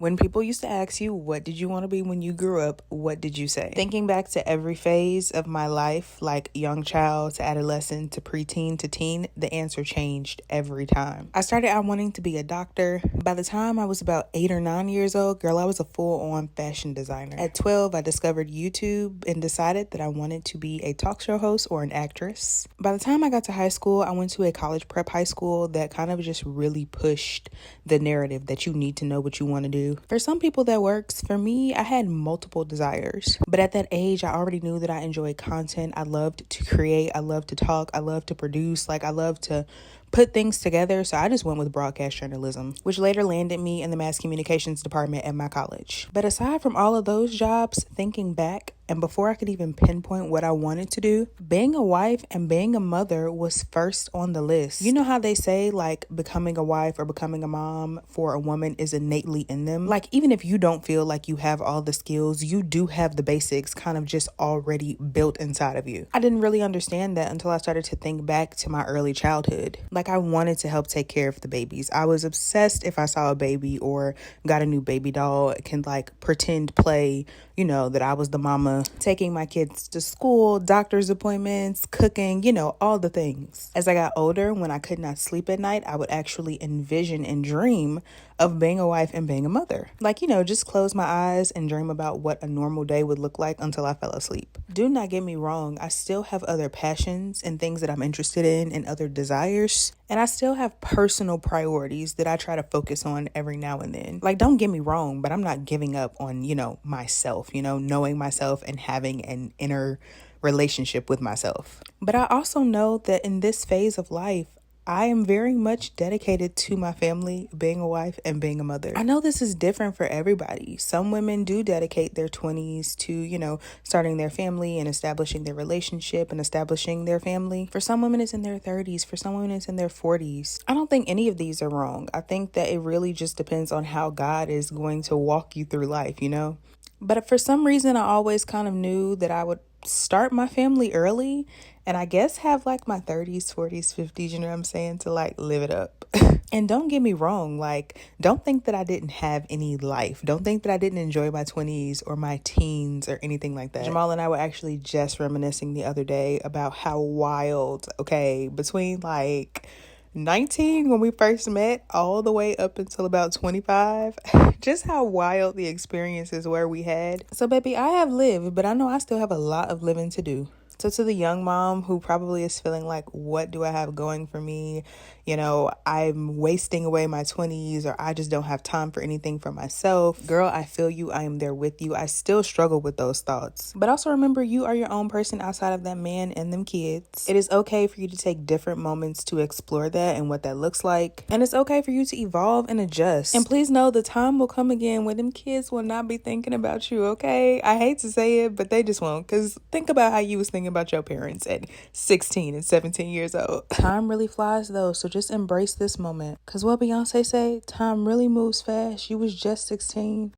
When people used to ask you, what did you want to be when you grew up? What did you say? Thinking back to every phase of my life, like young child to adolescent to preteen to teen, the answer changed every time. I started out wanting to be a doctor. By the time I was about 8 or 9 years old, girl, I was a full-on fashion designer. At 12, I discovered YouTube and decided that I wanted to be a talk show host or an actress. By the time I got to high school, I went to a college prep high school that kind of just really pushed the narrative that you need to know what you want to do. For some people that works. For me, I had multiple desires. But at that age, I already knew that I enjoyed content. I loved to create. I loved to talk. I loved to produce. I loved to put things together. So I just went with broadcast journalism, which later landed me in the mass communications department at my college. But aside from all of those jobs, thinking back, and before I could even pinpoint what I wanted to do, being a wife and being a mother was first on the list. You know how they say becoming a wife or becoming a mom for a woman is innately in them? Even if you don't feel like you have all the skills, you do have the basics kind of just already built inside of you. I didn't really understand that until I started to think back to my early childhood. I wanted to help take care of the babies. I was obsessed if I saw a baby or got a new baby doll, can pretend play, that I was the mama, taking my kids to school, doctor's appointments, cooking, all the things. As I got older, when I could not sleep at night, I would actually envision and dream of being a wife and being a mother. Just close my eyes and dream about what a normal day would look like until I fell asleep. Do not get me wrong. I still have other passions and things that I'm interested in and other desires. And I still have personal priorities that I try to focus on every now and then. Don't get me wrong, but I'm not giving up on, myself, knowing myself and having an inner relationship with myself. But I also know that in this phase of life, I am very much dedicated to my family, being a wife and being a mother. I know this is different for everybody. Some women do dedicate their 20s to, starting their family and establishing their relationship and establishing their family. For some women, it's in their 30s. For some women, it's in their 40s. I don't think any of these are wrong. I think that it really just depends on how God is going to walk you through life, But for some reason, I always kind of knew that I would start my family early and I guess have my 30s, 40s, 50s, you know what I'm saying, to live it up. And don't get me wrong, don't think that I didn't have any life. Don't think that I didn't enjoy my 20s or my teens or anything like that. Jamal and I were actually just reminiscing the other day about how wild, between 19 when we first met all the way up until about 25, just how wild the experiences were we had. So baby, I have lived, but I know I still have a lot of living to do. So to the young mom who probably is feeling what do I have going for me? I'm wasting away my 20s, or I just don't have time for anything for myself. Girl, I feel you. I am there with you. I still struggle with those thoughts. But also remember, you are your own person outside of that man and them kids. It is okay for you to take different moments to explore that and what that looks like. And it's okay for you to evolve and adjust. And please know the time will come again when them kids will not be thinking about you, okay? I hate to say it, but they just won't. Because think about how you was thinking about your parents at 16 and 17 years old. Time really flies though, so just embrace this moment. Because what Beyonce say, time really moves fast. You was just 16.